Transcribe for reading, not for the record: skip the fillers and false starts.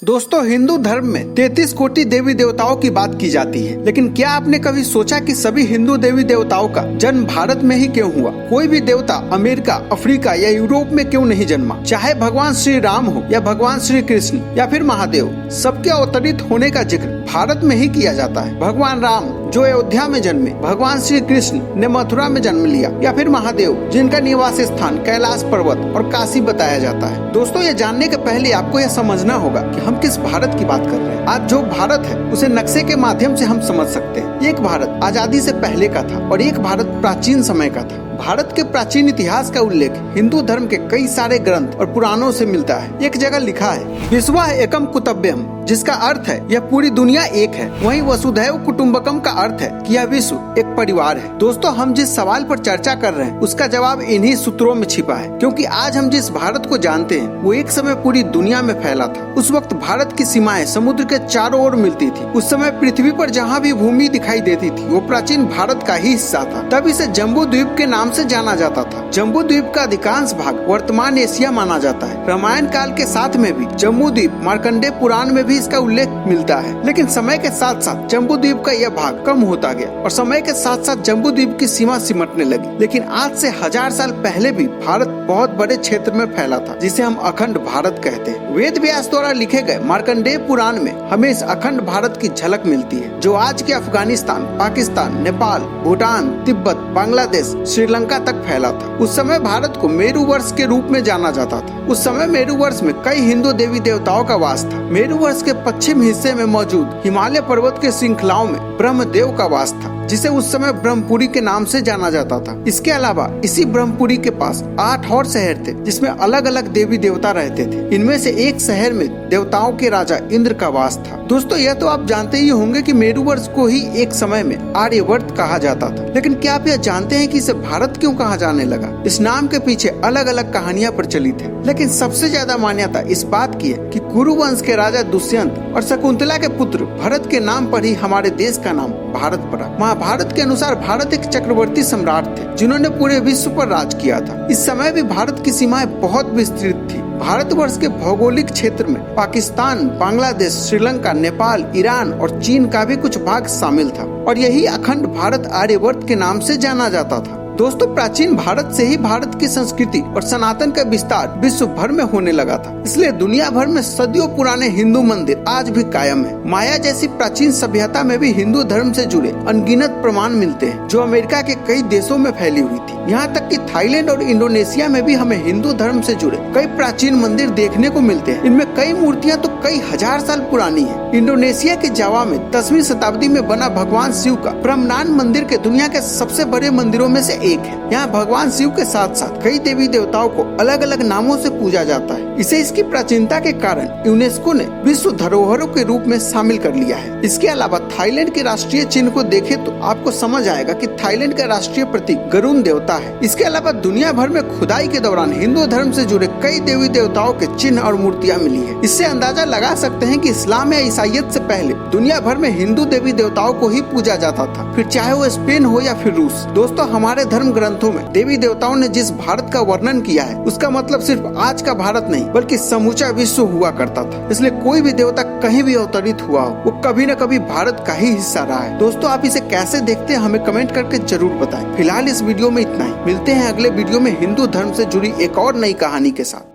दोस्तों, हिंदू धर्म में 33 कोटि देवी देवताओं की बात की जाती है, लेकिन क्या आपने कभी सोचा कि सभी हिंदू देवी देवताओं का जन्म भारत में ही क्यों हुआ? कोई भी देवता अमेरिका, अफ्रीका या यूरोप में क्यों नहीं जन्मा? चाहे भगवान श्री राम हो या भगवान श्री कृष्ण या फिर महादेव, सबके अवतरित होने का जिक्र भारत में ही किया जाता है। भगवान राम जो अयोध्या में जन्मे, भगवान श्री कृष्ण ने मथुरा में जन्म लिया, या फिर महादेव जिनका निवास स्थान कैलाश पर्वत और काशी बताया जाता है। दोस्तों, ये जानने के पहले आपको यह समझना होगा कि हम किस भारत की बात कर रहे हैं। आज जो भारत है उसे नक्शे के माध्यम से हम समझ सकते हैं। एक भारत आजादी से पहले का था और एक भारत प्राचीन समय का था। भारत के प्राचीन इतिहास का उल्लेख हिंदू धर्म के कई सारे ग्रंथ और पुराणों से मिलता है। एक जगह लिखा है, विश्व एकम कुतुम्बकम, जिसका अर्थ है यह पूरी दुनिया एक है। वहीं वसुधैव कुटुम्बकम का अर्थ है कि यह विश्व एक परिवार है। दोस्तों, हम जिस सवाल पर चर्चा कर रहे हैं उसका जवाब इन्हीं सूत्रों में छिपा है, क्योंकि आज हम जिस भारत को जानते हैं वो एक समय पूरी दुनिया में फैला था। उस वक्त भारत की सीमाएं समुद्र के चारों ओर मिलती थी। उस समय पृथ्वी पर जहाँ भी भूमि दिखाई देती थी वो प्राचीन भारत का ही हिस्सा था। तब इसे जम्बू द्वीप के नाम से जाना जाता था। जम्बू द्वीप का अधिकांश भाग वर्तमान एशिया माना जाता है। रामायण काल के साथ में भी जम्बू द्वीप, मार्कंडेय पुराण में भी इसका उल्लेख मिलता है। लेकिन समय के साथ साथ जम्बू द्वीप का यह भाग कम होता गया और समय के साथ साथ जम्बू द्वीप की सीमा सिमटने लगी। लेकिन आज से 1000 साल पहले भी भारत बहुत बड़े क्षेत्र में फैला था, जिसे हम अखंड भारत कहते हैं। वेद व्यास द्वारा लिखे गए मार्कंडेय पुराण में हमें इस अखंड भारत की झलक मिलती है, जो आज के अफगानिस्तान, पाकिस्तान, नेपाल, भूटान, तिब्बत, बांग्लादेश, श्रीलंका तक फैला था। उस समय भारत को मेरु वर्ष के रूप में जाना जाता था। उस समय मेरु वर्ष में कई हिंदू देवी देवताओं का वास था। मेरु वर्ष के पश्चिम हिस्से में मौजूद हिमालय पर्वत के श्रृंखलाओं में ब्रह्मदेव का वास था, जिसे उस समय ब्रह्मपुरी के नाम से जाना जाता था। इसके अलावा इसी ब्रह्मपुरी के पास 8 और शहर थे, जिसमें अलग अलग देवी देवता रहते थे। इनमें से एक शहर में देवताओं के राजा इंद्र का वास था। दोस्तों, यह तो आप जानते ही होंगे कि मेरु वर्ष को ही एक समय में आर्यवर्त कहा जाता था। लेकिन क्या आप यह जानते हैं कि इसे भारत क्यों कहा जाने लगा? इस नाम के पीछे अलग अलग कहानियां प्रचलित है, लेकिन सबसे ज्यादा मान्यता इस बात की है कि कुरु वंश के राजा दुष्यंत और शकुंतला के पुत्र भरत के नाम पर ही हमारे देश का नाम भारत पड़ा। महाभारत के अनुसार भारत एक चक्रवर्ती सम्राट थे, जिन्होंने पूरे विश्व पर राज किया था। इस समय भी भारत की सीमाएं बहुत विस्तृत थी। भारतवर्ष के भौगोलिक क्षेत्र में पाकिस्तान, बांग्लादेश, श्रीलंका, नेपाल, ईरान और चीन का भी कुछ भाग शामिल था, और यही अखंड भारत आर्यवर्त के नाम से जाना जाता था। दोस्तों, प्राचीन भारत से ही भारत की संस्कृति और सनातन का विस्तार विश्व भर में होने लगा था। इसलिए दुनिया भर में सदियों पुराने हिंदू मंदिर आज भी कायम है। माया जैसी प्राचीन सभ्यता में भी हिंदू धर्म से जुड़े अनगिनत प्रमाण मिलते हैं, जो अमेरिका के कई देशों में फैली हुई थी। यहाँ तक कि थाईलैंड और इंडोनेशिया में भी हमें हिंदू धर्म से जुड़े कई प्राचीन मंदिर देखने को मिलते हैं। इनमें कई मूर्तियाँ तो कई 1000 साल पुरानी है। इंडोनेशिया के जावा में 10वीं शताब्दी में बना भगवान शिव का प्रमनान मंदिर के दुनिया के सबसे बड़े मंदिरों में से एक है। यहाँ भगवान शिव के साथ साथ कई देवी देवताओं को अलग अलग नामों से पूजा जाता है। इसे इसकी प्राचीनता के कारण यूनेस्को ने विश्व धरोहरों के रूप में शामिल कर लिया है। इसके अलावा थाईलैंड के राष्ट्रीय चिन्ह को देखे तो आपको समझ आएगा कि थाईलैंड का राष्ट्रीय प्रतीक गरुण देवता है। इसके अलावा दुनिया भर में खुदाई के दौरान हिंदू धर्म से जुड़े कई देवी देवताओं के चिन्ह और मूर्तियाँ मिली है। इससे अंदाजा लगा सकते हैं कि इस्लाम या ईसाइयत से पहले दुनिया भर में हिंदू देवी देवताओं को ही पूजा जाता था, फिर चाहे वो स्पेन हो या फिर रूस। दोस्तों, हमारे धर्म ग्रंथों में देवी देवताओं ने जिस भारत का वर्णन किया है उसका मतलब सिर्फ आज का भारत नहीं बल्कि समूचा विश्व हुआ करता था। इसलिए कोई भी देवता कहीं भी अवतरित हुआ हो, वो कभी न कभी भारत का ही हिस्सा रहा है। दोस्तों, आप इसे कैसे देखते हैं हमें कमेंट करके जरूर बताएं। फिलहाल इस वीडियो में इतना ही। मिलते हैं अगले वीडियो में हिंदू धर्म से जुड़ी एक और नई कहानी के साथ।